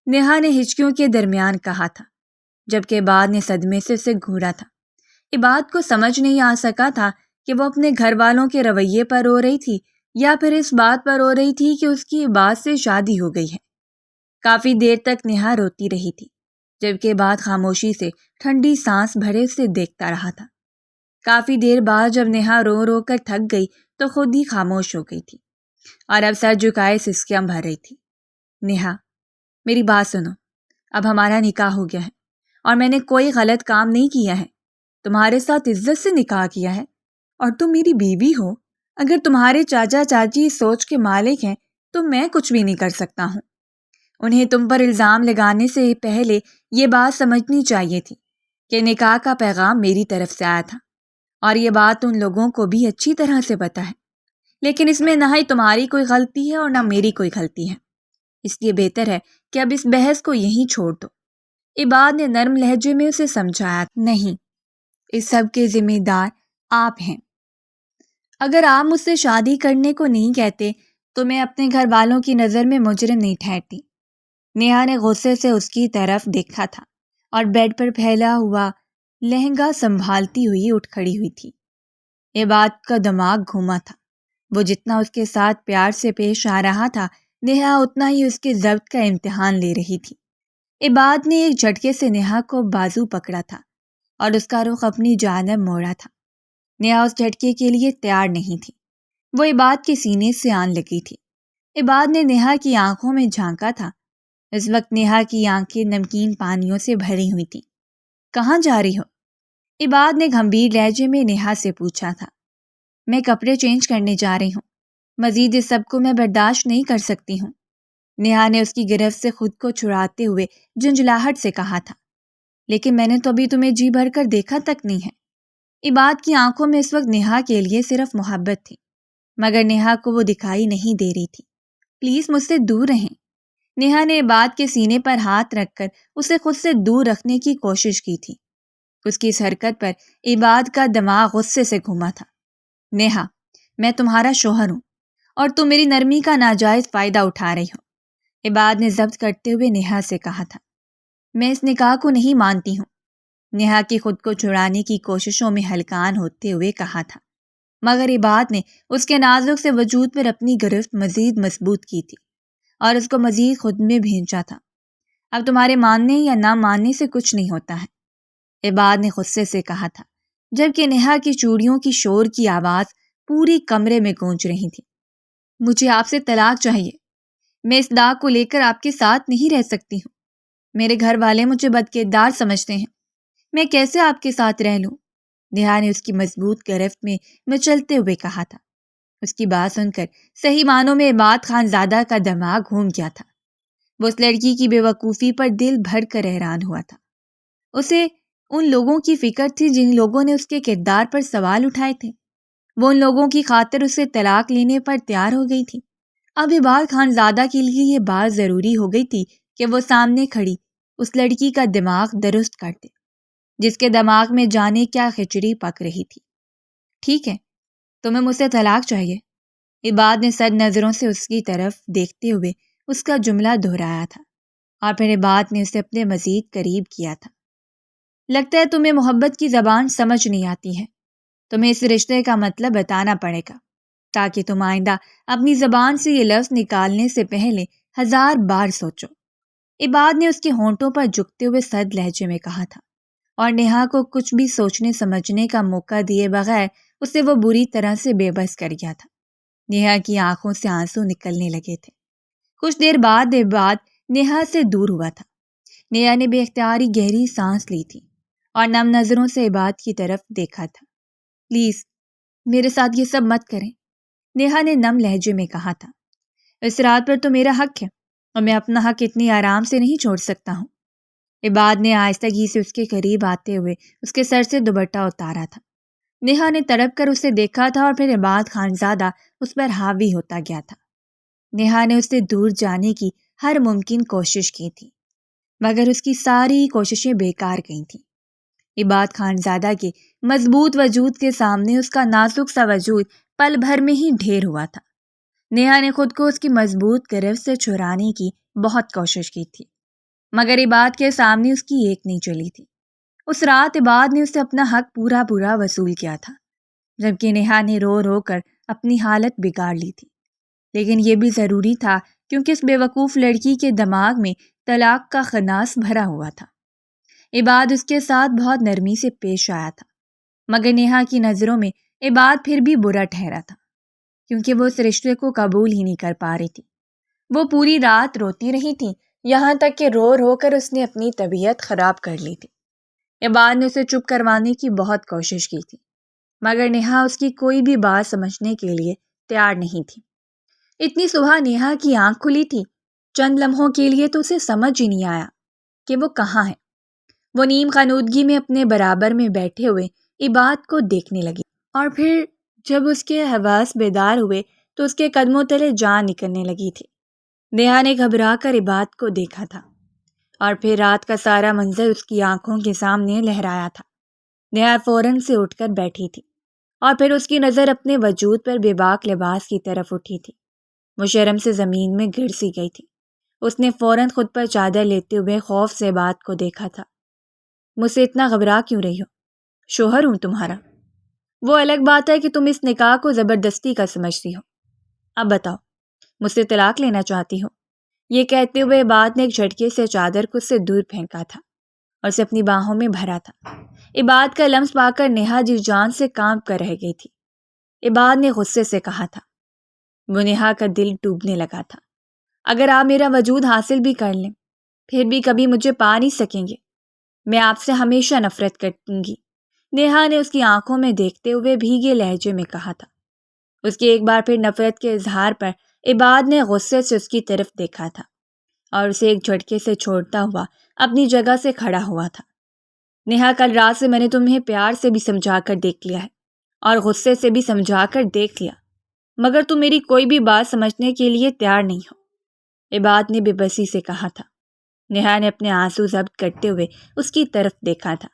نیہا نے ہچکیوں کے درمیان کہا تھا، جبکہ عباد نے صدمے سے اسے گھورا تھا۔ عباد کو سمجھ نہیں آ سکا تھا کہ وہ اپنے گھر والوں کے رویے پر رو رہی تھی یا پھر اس بات پر رو رہی تھی کہ اس کی عباد سے شادی ہو گئی ہے۔ کافی دیر تک نیہا روتی رہی تھی، جبکہ عباد خاموشی سے ٹھنڈی سانس بھرے اسے دیکھتا رہا تھا۔ کافی دیر بعد جب نیہا رو رو کر تھک گئی تو خود ہی خاموش ہو گئی تھی اور اب سر جھکائے سسکیاں بھر رہی تھی۔ نیہا، میری بات سنو، اب ہمارا نکاح ہو گیا ہے اور میں نے کوئی غلط کام نہیں کیا ہے، تمہارے ساتھ عزت سے نکاح کیا ہے اور تم میری بیوی ہو۔ اگر تمہارے چاچا چاچی اس سوچ کے مالک ہیں تو میں کچھ بھی نہیں کر سکتا ہوں۔ انہیں تم پر الزام لگانے سے پہلے یہ بات سمجھنی چاہیے تھی کہ نکاح کا پیغام میری طرف سے آیا تھا، اور یہ بات ان لوگوں کو بھی اچھی طرح سے پتہ ہے، لیکن اس میں نہ ہی تمہاری کوئی غلطی ہے اور نہ میری کوئی غلطی ہے، اس لیے بہتر ہے کہ اب اس بحث کو یہیں چھوڑ دو۔ عباد نے نرم لہجے میں اسے سمجھایا، نہیں، اس سب کے ذمہ دار آپ ہیں، اگر آپ مجھ سے شادی کرنے کو نہیں کہتے تو میں اپنے گھر والوں کی نظر میں مجرم نہیں ٹھہرتی۔ نیہا نے غصے سے اس کی طرف دیکھا تھا اور بیڈ پر پھیلا ہوا لہنگا سنبھالتی ہوئی اٹھ کھڑی ہوئی تھی۔ عباد کا دماغ گھوما تھا، وہ جتنا اس کے ساتھ پیار سے پیش آ رہا تھا، نیہا اتنا ہی اس کے ضبط کا امتحان لے رہی تھی۔ عباد نے ایک جھٹکے سے نیہا کو بازو پکڑا تھا اور اس کا رخ اپنی جانب موڑا تھا۔ نیہا اس جھٹکے کے لیے تیار نہیں تھی، وہ عباد کے سینے سے آن لگی تھی۔ عباد نے نیہا کی آنکھوں میں جھانکا تھا، اس وقت نیہا کی آنکھیں نمکین پانیوں سے بھری ہوئی تھیں۔ کہاں جا رہی ہو؟ عباد نے گھمبیر لہجے میں نیہا سے پوچھا تھا۔ میں کپڑے چینج کرنے جا رہی ہوں، مزید اس سب کو میں برداشت نہیں کر سکتی ہوں، نیہا نے اس کی گرفت سے خود کو چھڑاتے ہوئے جھنجھلاہٹ سے کہا تھا۔ لیکن میں نے تو ابھی تمہیں جی بھر کر دیکھا تک نہیں ہے۔ عباد کی آنکھوں میں اس وقت نیہا کے لیے صرف محبت تھی، مگر نیہا کو وہ دکھائی نہیں دے رہی تھی۔ پلیز مجھ سے دور رہیں۔ نیہا نے عباد کے سینے پر ہاتھ رکھ کر اسے خود سے دور رکھنے کی کوشش کی تھی۔ اس کی اس حرکت پر عباد کا دماغ غصے سے گھوما تھا۔ نیہا، میں تمہارا شوہر ہوں اور تم میری نرمی کا ناجائز فائدہ اٹھا رہی ہو، عباد نے ضبط کرتے ہوئے نیہا سے کہا تھا۔ میں اس نکاح کو نہیں مانتی ہوں، نیہا کی خود کو چھڑانے کی کوششوں میں ہلکان ہوتے ہوئے کہا تھا، مگر عباد نے اس کے نازک سے وجود پر اپنی گرفت مزید مضبوط کی تھی اور اس کو مزید خود میں بھینچا تھا۔ اب تمہارے ماننے یا نہ ماننے سے کچھ نہیں ہوتا ہے، عباد نے غصے سے کہا تھا، جبکہ نیہا کی چوڑیوں کی شور کی آواز پوری کمرے میں گونج رہی تھی۔ مجھے آپ سے طلاق چاہیے، میں اس داغ کو لے کر آپ کے ساتھ نہیں رہ سکتی ہوں، میرے گھر والے مجھے بدکردار سمجھتے ہیں، میں کیسے آپ کے ساتھ رہ لوں؟ نیہا نے اس کی مضبوط گرفت میں مچلتے ہوئے کہا تھا۔ اس کی بات سن کر صحیح معنوں میں عباد خان زادہ کا دماغ گھوم گیا تھا۔ وہ اس لڑکی کی بے وقوفی پر دل بھر کر حیران ہوا تھا۔ اسے ان لوگوں کی فکر تھی جن لوگوں نے اس کے کردار پر سوال اٹھائے تھے، وہ ان لوگوں کی خاطر اسے طلاق لینے پر تیار ہو گئی تھی۔ اب عباد خان زادہ کے لیے یہ بات ضروری ہو گئی تھی کہ وہ سامنے کھڑی اس لڑکی کا دماغ درست کر دے، جس کے دماغ میں جانے کیا کھچڑی پک رہی تھی۔ ٹھیک ہے، تمہیں مجھ سے طلاق چاہیے، عباد نے سر نظروں سے اس کی طرف دیکھتے ہوئے اس کا جملہ دہرایا تھا، اور پھر عباد نے اسے اپنے مزید قریب کیا تھا۔ لگتا ہے تمہیں محبت کی زبان سمجھ نہیں آتی ہے، تمہیں اس رشتے کا مطلب بتانا پڑے گا تاکہ تم آئندہ اپنی زبان سے یہ لفظ نکالنے سے پہلے 1000 بار سوچو۔ عباد نے اس کے ہونٹوں پر جھکتے ہوئے سرد لہجے میں کہا تھا، اور نیہا کو کچھ بھی سوچنے سمجھنے کا موقع دیے بغیر اسے وہ بری طرح سے بے بس کر گیا تھا۔ نیہا کی آنکھوں سے آنسو نکلنے لگے تھے۔ کچھ دیر بعد عباد نیہا سے دور ہوا تھا۔ نیہا نے بے اختیاری گہری سانس لی تھی اور نم نظروں سے عباد کی طرف دیکھا تھا۔ پلیز میرے ساتھ یہ سب مت کریں، نیہا نے نم لہجے میں کہا تھا۔ اس رات پر تو میرا حق ہے اور میں اپنا حق اتنی آرام سے نہیں چھوڑ سکتا ہوں۔ عباد نے آہستگی سے اس کے قریب آتے ہوئے اس کے سر سے دوپٹہ اتارا تھا۔ نیہا نے تڑپ کر اسے دیکھا تھا اور پھر عباد خانزادہ اس پر حاوی ہوتا گیا تھا۔ نیہا نے اس سے دور جانے کی ہر ممکن کوشش کی تھی، مگر اس کی ساری کوششیں بیکار گئی تھیں۔ عباد خانزادہ کے مضبوط وجود کے سامنے اس کا نازک سا وجود پل بھر میں ہی ڈھیر ہوا تھا۔ نیہا نے خود کو اس کی مضبوط گرفت سے چھڑانے کی بہت کوشش کی تھی، مگر عباد کے سامنے اس کی ایک نہیں چلی تھی۔ اس رات عباد نے اسے اپنا حق پورا وصول کیا تھا، جبکہ نیہا نے رو رو کر اپنی حالت بگاڑ لی تھی۔ لیکن یہ بھی ضروری تھا کیونکہ اس بے وقوف لڑکی کے دماغ میں طلاق کا خناس بھرا ہوا تھا۔ عباد اس کے ساتھ بہت نرمی سے پیش آیا تھا، مگر نیہا کی نظروں میں عباد پھر بھی برا ٹھہرا تھا، کیونکہ وہ اس رشتے کو قبول ہی نہیں کر پا رہی تھی۔ وہ پوری رات روتی رہی تھی، یہاں تک کہ رو رو کر اس نے اپنی طبیعت خراب کر لی تھی۔ عباد نے اسے چپ کروانے کی بہت کوشش کی تھی، مگر نیہا اس کی کوئی بھی بات سمجھنے کے لیے تیار نہیں تھی۔ اتنی صبح نیہا کی آنکھ کھلی تھی، چند لمحوں کے لیے تو اسے سمجھ ہی نہیں آیا کہ وہ کہاں ہے۔ وہ نیم خنودگی میں اپنے برابر میں بیٹھے ہوئے عباد کو دیکھنے لگی، اور پھر جب اس کے حواس بیدار ہوئے تو اس کے قدموں تلے جان نکلنے لگی تھی۔ نیہا نے گھبرا کر عباد کو دیکھا تھا، اور پھر رات کا سارا منظر اس کی آنکھوں کے سامنے لہرایا تھا۔ نیہا فوراً سے اٹھ کر بیٹھی تھی، اور پھر اس کی نظر اپنے وجود پر بے باک لباس کی طرف اٹھی تھی۔ وہ شرم سے زمین میں گر سی گئی تھی۔ اس نے فوراً خود پر چادر لیتے ہوئے خوف سے عباد کو دیکھا تھا۔ مجھ سے اتنا گھبرا کیوں رہی ہو؟ شوہر ہوں تمہارا۔ وہ الگ بات ہے کہ تم اس نکاح کو زبردستی کا سمجھتی ہو۔ اب بتاؤ، مجھ سے طلاق لینا چاہتی ہو؟ یہ کہتے ہوئے عباد نے ایک جھٹکے سے چادر کو اس سے دور پھینکا تھا اور اسے اپنی باہوں میں بھرا تھا۔ عباد کا لمس پا کر نیہا جس جان سے کانپ کر رہ گئی تھی۔ عباد نے غصے سے کہا تھا۔ وہ نیہا کا دل ڈوبنے لگا تھا۔ اگر آپ میرا وجود حاصل بھی کر لیں، پھر بھی کبھی مجھے پا نہیں سکیں گے۔ میں آپ سے ہمیشہ نفرت کروں گی، نیہا نے اس کی آنکھوں میں دیکھتے ہوئے بھیگے لہجے میں کہا تھا۔ اس کے ایک بار پھر نفرت کے اظہار پر عباد نے غصے سے اس کی طرف دیکھا تھا اور اسے ایک جھٹکے سے چھوڑتا ہوا اپنی جگہ سے کھڑا ہوا تھا۔ نیہا، کل رات سے میں نے تمہیں پیار سے بھی سمجھا کر دیکھ لیا ہے اور غصے سے بھی سمجھا کر دیکھ لیا، مگر تم میری کوئی بھی بات سمجھنے کے لیے تیار نہیں ہو، عباد نے بے بسی سے کہا تھا۔ نیہا نے اپنے آنسو ضبط کرتے ہوئے اس کی طرف دیکھا تھا۔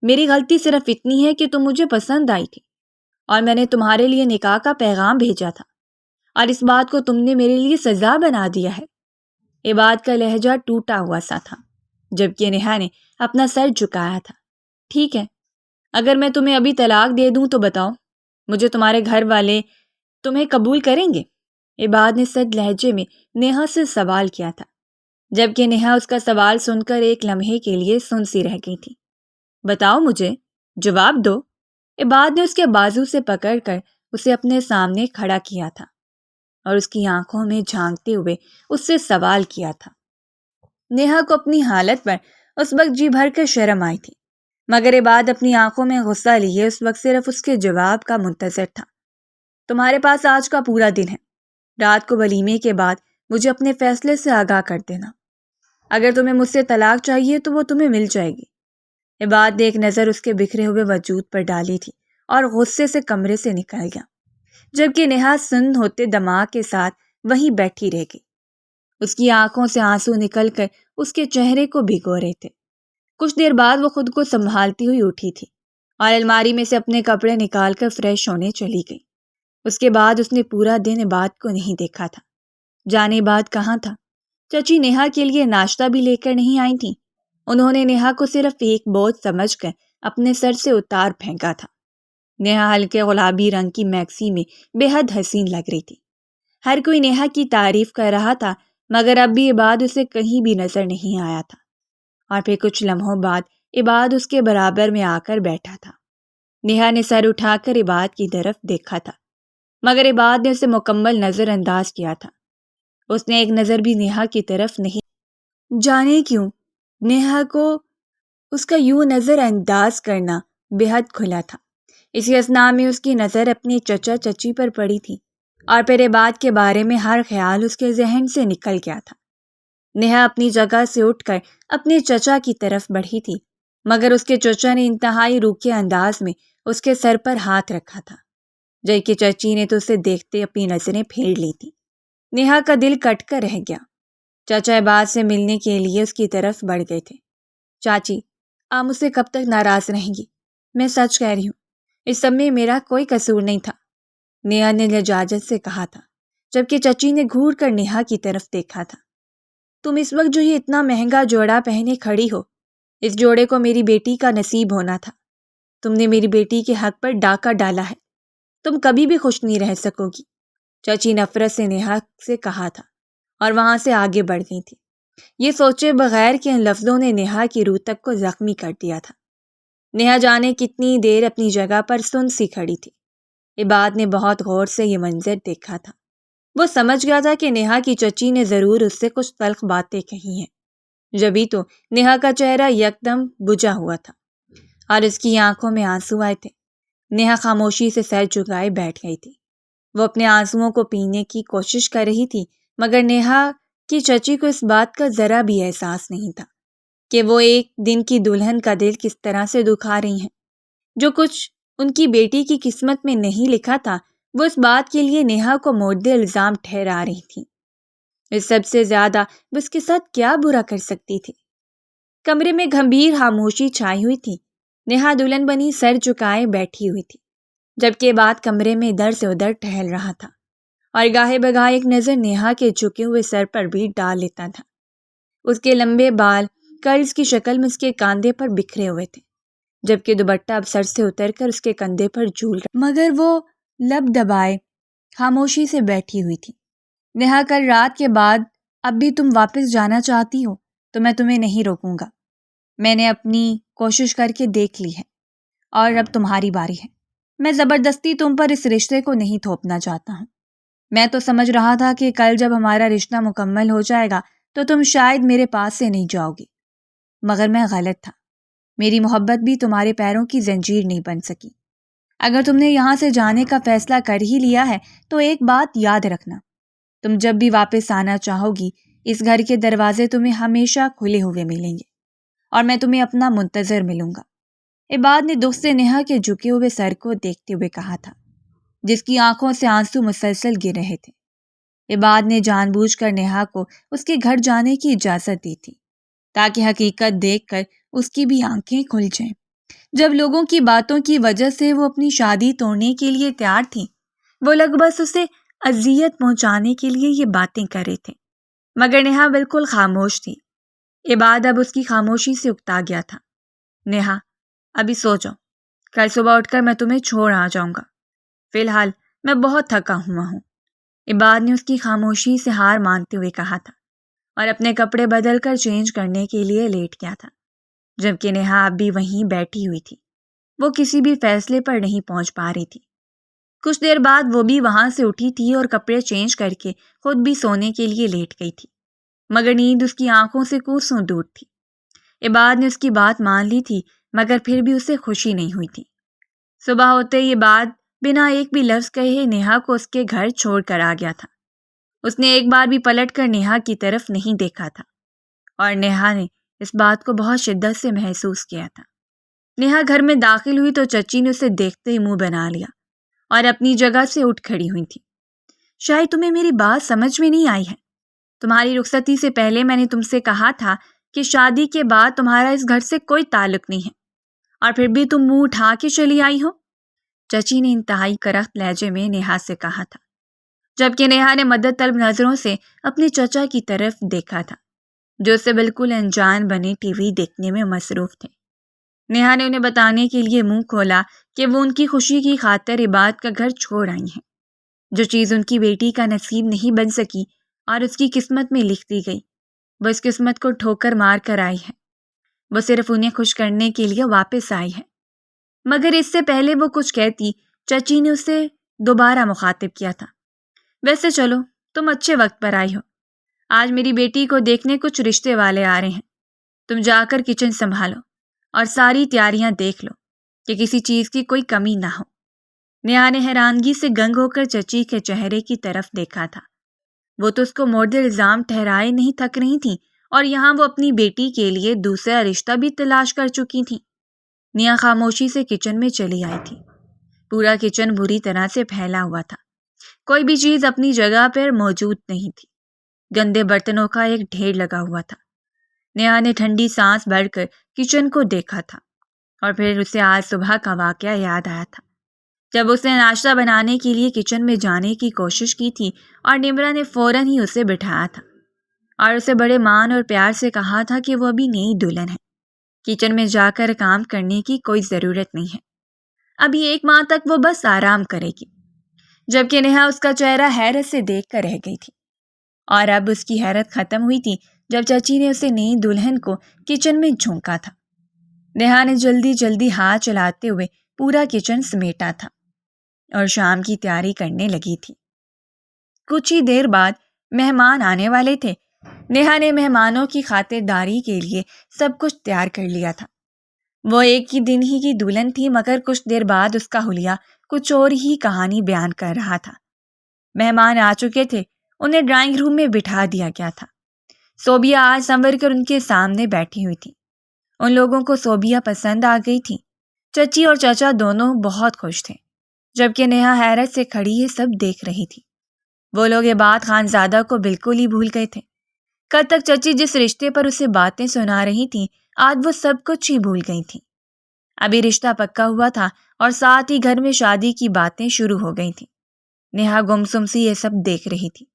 میری غلطی صرف اتنی ہے کہ تم مجھے پسند آئی تھی اور میں نے تمہارے لیے نکاح کا پیغام بھیجا تھا، اور اس بات کو تم نے میرے لیے سزا بنا دیا ہے۔ عباد کا لہجہ ٹوٹا ہوا سا تھا، جبکہ نیہا نے اپنا سر جھکایا تھا۔ ٹھیک ہے، اگر میں تمہیں ابھی طلاق دے دوں تو بتاؤ، مجھے تمہارے گھر والے تمہیں قبول کریں گے؟ عباد نے سرد لہجے میں نیہا سے سوال کیا تھا، جبکہ نیہا اس کا سوال سن کر ایک لمحے کے لیے سن سی رہ گئی تھی۔ بتاؤ مجھے، جواب دو۔ عباد نے اس کے بازو سے پکڑ کر اسے اپنے سامنے کھڑا کیا تھا اور اس کی آنکھوں میں جھانکتے ہوئے اس سے سوال کیا تھا۔ نیہا کو اپنی حالت پر اس وقت جی بھر کر شرم آئی تھی، مگر عباد اپنی آنکھوں میں غصہ لیے اس وقت صرف اس کے جواب کا منتظر تھا۔ تمہارے پاس آج کا پورا دن ہے، رات کو ولیمے کے بعد مجھے اپنے فیصلے سے آگاہ کر دینا۔ اگر تمہیں مجھ سے طلاق چاہیے تو وہ تمہیں مل جائے گی۔ عباد نے ایک نظر اس کے بکھرے ہوئے وجود پر ڈالی تھی اور غصے سے کمرے سے نکل گیا، جبکہ نیہا سن ہوتے دماغ کے ساتھ وہیں بیٹھی رہ گئی۔ اس کی آنکھوں سے آنسو نکل کر اس کے چہرے کو بھگو رہے تھے۔ کچھ دیر بعد وہ خود کو سنبھالتی ہوئی اٹھی تھی اور الماری میں سے اپنے کپڑے نکال کر فریش ہونے چلی گئی۔ اس کے بعد اس نے پورا دن عباد کو نہیں دیکھا تھا۔ جانے عباد کہاں تھا؟ چچی نیہا کے لیے ناشتہ بھی لے کر نہیں آئی تھیں۔ انہوں نے نیہا کو صرف ایک بوجھ سمجھ کر اپنے سر سے اتار پھینکا تھا۔ نیہا ہلکے گلابی رنگ کی میکسی میں بے حد حسین لگ رہی تھی۔ ہر کوئی نیہا کی تعریف کر رہا تھا، مگر اب بھی عباد اسے کہیں بھی نظر نہیں آیا تھا۔ اور پھر کچھ لمحوں بعد عباد اس کے برابر میں آ کر بیٹھا تھا۔ نیہا نے سر اٹھا کر عباد کی طرف دیکھا تھا، مگر عباد نے اسے مکمل نظر انداز کیا تھا۔ اس نے ایک نظر بھی نیہا کی طرف نہیں۔ جانے کیوں نیہا کو اس کا یوں نظر انداز کرنا بے حد کھلا تھا۔ اسی اثناء میں اس کی نظر اپنی چچا چچی پر پڑی تھی، اور پھر عباد کے بارے میں ہر خیال اس کے ذہن سے نکل گیا تھا۔ نیہا اپنی جگہ سے اٹھ کر اپنے چچا کی طرف بڑھی تھی، مگر اس کے چچا نے انتہائی روکھے انداز میں اس کے سر پر ہاتھ رکھا تھا، جبکہ چچی نے تو اسے دیکھتے اپنی نظریں پھیر لی تھی۔ نیہا کا دل کٹ کر رہ گیا۔ چچا عباد سے ملنے کے لیے اس کی طرف بڑھ گئے تھے۔ چاچی، آپ مجھ سے کب تک ناراض رہیں گی؟ میں سچ کہہ رہی ہوں، اس سب میں میرا کوئی قصور نہیں تھا، نیہا نے لجاجت سے کہا تھا، جبکہ چچی نے گھور کر نیہا کی طرف دیکھا تھا۔ تم اس وقت جو یہ اتنا مہنگا جوڑا پہنے کھڑی ہو، اس جوڑے کو میری بیٹی کا نصیب ہونا تھا۔ تم نے میری بیٹی کے حق پر ڈاکہ ڈالا ہے، تم کبھی بھی خوش نہیں رہ سکو گی، چچی نفرت سے نیہا سے کہا تھا، اور وہاں سے آگے بڑھ گئی تھی، یہ سوچے بغیر کہ ان لفظوں نے نیہا کی روح تک کو زخمی کر دیا تھا۔ نیہا جانے کتنی دیر اپنی جگہ پر سن سی کھڑی تھی۔ عباد نے بہت غور سے یہ منظر دیکھا تھا۔ وہ سمجھ گیا تھا کہ نیہا کی چچی نے ضرور اس سے کچھ تلخ باتیں کہی ہیں، جبھی تو نیہا کا چہرہ یکدم بجھا ہوا تھا اور اس کی آنکھوں میں آنسو آئے تھے۔ نیہا خاموشی سے سر جھکائے بیٹھ گئی تھی۔ وہ اپنے آنسوؤں کو پینے کی کوشش کر رہی تھی، مگر نیہا کی چچی کو اس بات کا ذرا بھی احساس نہیں تھا کہ وہ ایک دن کی دلہن کا دل کس طرح سے دکھا رہی ہیں۔ جو کچھ ان کی بیٹی کی قسمت میں نہیں لکھا تھا، وہ اس بات کے لیے نیہا کو مورد الزام ٹھہرا رہی تھی۔ اس سب سے زیادہ وہ اس کے ساتھ کیا برا کر سکتی تھی؟ کمرے میں گھمبیر خاموشی چھائی ہوئی تھی۔ نیہا دلہن بنی سر جھکائے بیٹھی ہوئی تھی، جبکہ بعد کمرے میں ادھر سے ادھر ٹہل رہا تھا، اور گاہے بگاہے ایک نظر نیہا کے جھکے ہوئے سر پر بھی ڈال لیتا تھا۔ اس کے لمبے بال کرلز کی شکل میں اس کے کاندھے پر بکھرے ہوئے تھے، جبکہ دوپٹہ اب سر سے اتر کر اس کے کندھے پر جھول رہا، مگر وہ لب دبائے خاموشی سے بیٹھی ہوئی تھی۔ نیہا، کل رات کے بعد اب بھی تم واپس جانا چاہتی ہو تو میں تمہیں نہیں روکوں گا۔ میں نے اپنی کوشش کر کے دیکھ لی ہے، اور اب تمہاری باری ہے۔ میں زبردستی تم پر اس رشتے کو نہیں تھوپنا چاہتا ہوں۔ میں تو سمجھ رہا تھا کہ کل جب ہمارا رشتہ مکمل ہو جائے گا تو تم شاید میرے پاس سے نہیں جاؤ گی، مگر میں غلط تھا۔ میری محبت بھی تمہارے پیروں کی زنجیر نہیں بن سکی۔ اگر تم نے یہاں سے جانے کا فیصلہ کر ہی لیا ہے تو ایک بات یاد رکھنا، تم جب بھی واپس آنا چاہو گی اس گھر کے دروازے تمہیں ہمیشہ کھلے ہوئے ملیں گے، اور میں تمہیں اپنا منتظر ملوں گا۔ عباد نے دکھ سے نیہا کے جھکے ہوئے سر کو دیکھتے ہوئے کہا تھا، جس کی آنکھوں سے آنسو مسلسل گر رہے تھے۔ عباد نے جان بوجھ کر نیہا کو اس کے گھر جانے کی اجازت دی تھی، تاکہ حقیقت دیکھ کر اس کی بھی آنکھیں کھل جائیں۔ جب لوگوں کی باتوں کی وجہ سے وہ اپنی شادی توڑنے کے لیے تیار تھی، وہ لوگ بس اسے اذیت پہنچانے کے لیے یہ باتیں کر رہے تھے، مگر نیہا بالکل خاموش تھی۔ عباد اب اس کی خاموشی سے اکتا گیا تھا۔ نیہا، ابھی سو جاؤ، کل صبح اٹھ کر میں تمہیں چھوڑ آ جاؤں گا، فی الحال میں بہت تھکا ہوا ہوں۔ عباد نے اس کی خاموشی سے ہار مانتے ہوئے کہا تھا، اور اپنے کپڑے بدل کر چینج کرنے کے لیے لیٹ گیا تھا، جبکہ نیہا اب بھی وہیں بیٹھی ہوئی تھی۔ وہ کسی بھی فیصلے پر نہیں پہنچ پا رہی تھی۔ کچھ دیر بعد وہ بھی وہاں سے اٹھی تھی اور کپڑے چینج کر کے خود بھی سونے کے لیے لیٹ گئی تھی، مگر نیند اس کی آنکھوں سے کوسوں دور تھی۔ عباد نے اس کی بات مان لی تھی، مگر پھر بھی اسے خوشی نہیں ہوئی تھی۔ صبح ہوتے یہ بات بنا ایک بھی لفظ کہے نیہا کو اس کے گھر چھوڑ کر آ گیا تھا۔ اس نے ایک بار بھی پلٹ کر نیہا کی طرف نہیں دیکھا تھا، اور نیہا نے اس بات کو بہت شدت سے محسوس کیا تھا۔ نیہا گھر میں داخل ہوئی تو چچی نے اسے دیکھتے ہی منہ بنا لیا اور اپنی جگہ سے اٹھ کھڑی ہوئی تھی۔ شاید تمہیں میری بات سمجھ میں نہیں آئی ہے۔ تمہاری رخصتی سے پہلے میں نے تم سے کہا تھا کہ شادی کے بعد تمہارا اس گھر سے کوئی تعلق نہیں ہے، اور پھر بھی تم منہ اٹھا کے چلی آئی ہو، چچی نے انتہائی کرخت لہجے میں نیہا سے کہا تھا، جبکہ نیہا نے مدد طلب نظروں سے اپنے چچا کی طرف دیکھا تھا، جو اسے بالکل انجان بنے ٹی وی دیکھنے میں مصروف تھے۔ نیہا نے انہیں بتانے کے لیے منہ کھولا کہ وہ ان کی خوشی کی خاطر عباد کا گھر چھوڑ آئی ہیں۔ جو چیز ان کی بیٹی کا نصیب نہیں بن سکی اور اس کی قسمت میں لکھ دی گئی، وہ اس قسمت کو ٹھوکر مار کر آئی ہے۔ وہ صرف انہیں خوش کرنے کے لیے واپس آئی ہے۔ مگر اس سے پہلے وہ کچھ کہتی، چچی نے اسے دوبارہ مخاطب کیا تھا۔ ویسے چلو، تم اچھے وقت پر آئی ہو۔ آج میری بیٹی کو دیکھنے کچھ رشتے والے آ رہے ہیں۔ تم جا کر کچن سنبھالو اور ساری تیاریاں دیکھ لو کہ کسی چیز کی کوئی کمی نہ ہو۔ نیہا نے حیرانگی سے گنگ ہو کر چچی کے چہرے کی طرف دیکھا تھا۔ وہ تو اس کو مرد الزام ٹھہرائے نہیں تھک رہی تھیں اور یہاں وہ اپنی بیٹی کے لیے دوسرا رشتہ بھی تلاش کر چکی تھیں۔ نیہا خاموشی سے کچن میں چلی آئی تھی۔ پورا کچن بری طرح سے پھیلا ہوا تھا۔ کوئی بھی چیز اپنی جگہ پر موجود نہیں تھی۔ گندے برتنوں کا ایک ڈھیر لگا ہوا تھا۔ نیہا نے ٹھنڈی سانس بھر کر کچن کو دیکھا تھا اور پھر اسے آج صبح کا واقعہ یاد آیا تھا، جب اس نے ناشتہ بنانے کے لیے کچن میں جانے کی کوشش کی تھی اور نمرا نے فوراً ہی اسے بٹھایا تھا اور اسے بڑے مان اور پیار سے کہا تھا کہ وہ ابھی نئی دلہن ہے، کچن میں جا کر کام کرنے کی کوئی ضرورت نہیں ہے، ابھی 1 ماہ تک وہ بس آرام کرے گی۔ جبکہ نیہا اس کا چہرہ حیرت سے دیکھ کر رہ گئی تھی، اور اب اس کی حیرت ختم ہوئی تھی جب چچی نے اسے نئی دلہن کو کچن میں جھونکا تھا۔ نیہا نے جلدی جلدی ہاتھ چلاتے ہوئے پورا کچن سمیٹا تھا اور شام کی تیاری کرنے لگی تھی۔ کچھ ہی دیر بعد مہمان آنے والے تھے۔ نیہا نے مہمانوں کی خاطرداری کے لیے سب کچھ تیار کر لیا تھا۔ وہ ایک ہی دن ہی کی دلہن تھی، مگر کچھ دیر بعد اس کا حلیہ کچھ اور ہی کہانی بیان کر رہا تھا۔ مہمان آ چکے تھے، انہیں ڈرائنگ روم میں بٹھا دیا گیا تھا۔ صوبیہ آج سنور کر ان کے سامنے بیٹھی ہوئی تھی۔ ان لوگوں کو صوبیہ پسند آ گئی تھی۔ چچی اور چچا دونوں بہت خوش تھے، جبکہ نیہا حیرت سے کھڑی یہ سب دیکھ رہی تھی۔ وہ لوگ عباد خانزادہ کو بالکل ہی بھول گئے تھے۔ کل تک چچی جس رشتے پر اسے باتیں سنا رہی تھیں، آج وہ سب کچھ ہی بھول گئی تھیں۔ ابھی رشتہ پکا ہوا تھا اور ساتھ ہی گھر میں شادی کی باتیں شروع ہو گئی تھیں۔ نیہا گمسم سی یہ سب دیکھ رہی تھی۔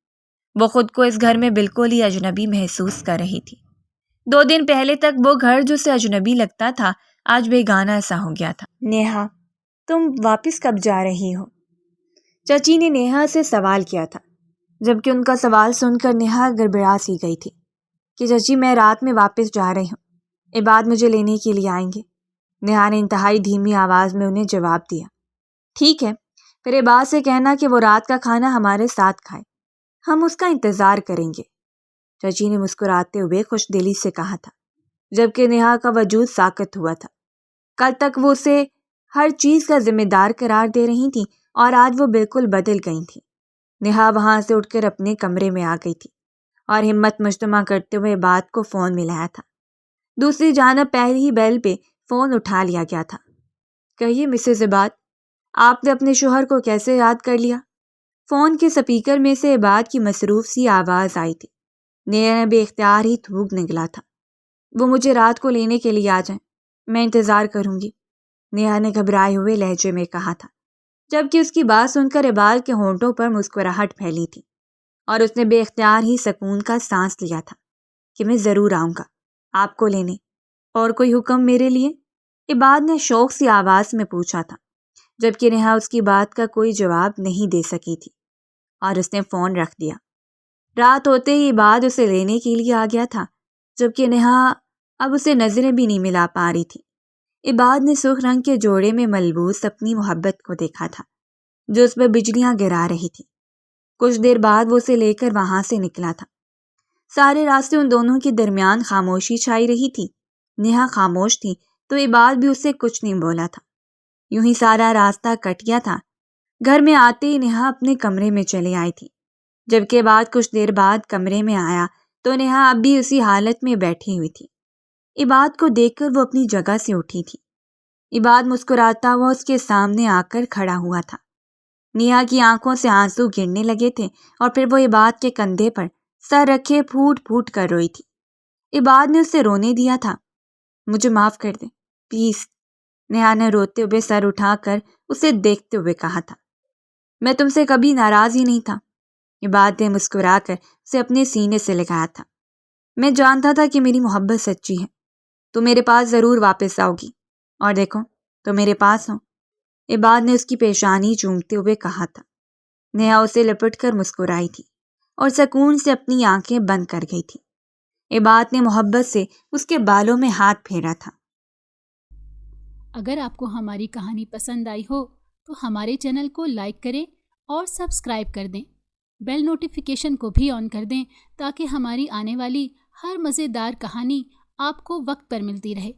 وہ خود کو اس گھر میں بالکل ہی اجنبی محسوس کر رہی تھی۔ 2 دن پہلے تک وہ گھر جو اسے اجنبی لگتا تھا، آج بیگانہ سا ہو گیا تھا۔ نیہا، تم واپس کب جا رہی ہو؟ چچی نے نیہا سے سوال کیا تھا، جبکہ ان کا سوال سن کر نیہا گڑبڑا سی گئی تھی کہ چچی میں رات میں واپس جا رہی ہوں، عباد مجھے لینے کے لیے آئیں گے۔ نیہا نے انتہائی دھیمی آواز میں انہیں جواب دیا، ٹھیک ہے، پھر عباد سے کہنا کہ وہ رات کا کھانا ہمارے ساتھ کھائے، ہم اس کا انتظار کریں گے۔ چچی نے مسکراتے ہوئے خوش دلی سے کہا تھا، جبکہ نیہا کا وجود ساکت ہوا تھا۔ کل تک وہ اسے ہر چیز کا ذمہ دار قرار دے رہی تھیں اور آج وہ بالکل بدل گئی تھیں۔ نیہا وہاں سے اٹھ کر اپنے کمرے میں آ گئی تھی اور ہمت مجتمع کرتے ہوئے عباد کو فون ملایا تھا۔ دوسری جانب پہلی ہی بیل پہ فون اٹھا لیا گیا تھا۔ کہیے مسز عباد، آپ نے اپنے شوہر کو کیسے یاد کر لیا؟ فون کے سپیکر میں سے عباد کی مصروف سی آواز آئی تھی۔ نیہا نے بے اختیار ہی تھوک نکلا تھا۔ وہ مجھے رات کو لینے کے لیے آ جائیں، میں انتظار کروں گی، نیہا نے گھبرائے ہوئے لہجے میں کہا تھا، جبکہ اس کی بات سن کر عباد کے ہونٹوں پر مسکراہٹ پھیلی تھی اور اس نے بے اختیار ہی سکون کا سانس لیا تھا کہ میں ضرور آؤں گا آپ کو لینے۔ اور کوئی حکم میرے لیے؟ عباد نے شوق سی آواز میں پوچھا تھا، جبکہ نیہا اس کی بات کا کوئی جواب نہیں دے سکی تھی اور اس نے فون رکھ دیا۔ رات ہوتے ہی عباد اسے لینے کے لیے آ گیا تھا، جبکہ نیہا اب اسے نظریں بھی نہیں ملا پا رہی تھی۔ عباد نے سرخ رنگ کے جوڑے میں ملبوس اپنی محبت کو دیکھا تھا، جو اس پہ بجلیاں گرا رہی تھی۔ کچھ دیر بعد وہ اسے لے کر وہاں سے نکلا تھا۔ سارے راستے ان دونوں کے درمیان خاموشی چھائی رہی تھی۔ نیہا خاموش تھی تو عباد بھی اسے کچھ نہیں بولا تھا۔ یوں ہی سارا راستہ کٹ گیا تھا۔ گھر میں آتے ہی نیہا اپنے کمرے میں چلی آئی تھی، جبکہ عباد کچھ دیر بعد کمرے میں آیا تو نیہا اب بھی اسی حالت میں بیٹھی ہوئی تھی۔ عباد کو دیکھ کر وہ اپنی جگہ سے اٹھی تھی۔ عباد مسکراتا ہوا اس کے سامنے آ کر کھڑا ہوا تھا۔ نیہا کی آنکھوں سے آنسو گرنے لگے تھے اور پھر وہ عباد کے کندھے پر سر رکھے پھوٹ پھوٹ کر روئی تھی۔ عباد نے اسے رونے دیا تھا۔ مجھے معاف کر دیں پلیز، نیہا نے روتے ہوئے سر اٹھا کر اسے دیکھتے ہوئے کہا تھا۔ میں تم سے کبھی ناراض ہی نہیں تھا، عباد نے مسکرا کر اسے اپنے سینے سے لگایا تھا۔ میں جانتا تھا کہ میری محبت سچی ہے، تو میرے پاس ضرور واپس آؤ گی، اور دیکھو تو میرے پاس ہو، عباد نے اس کی پیشانی چومتے ہوئے کہا تھا۔ نیہا اسے لپٹ کر مسکرائی تھی اور سکون سے اپنی آنکھیں بند کر گئی تھی۔ عباد نے محبت سے اس کے بالوں میں ہاتھ پھیرا تھا۔ اگر آپ کو ہماری کہانی پسند آئی ہو تو ہمارے چینل کو لائک کریں اور سبسکرائب کر دیں۔ بیل نوٹیفیکیشن کو بھی آن کر دیں تاکہ ہماری آنے والی ہر مزیدار کہانی آپ کو وقت پر ملتی رہے۔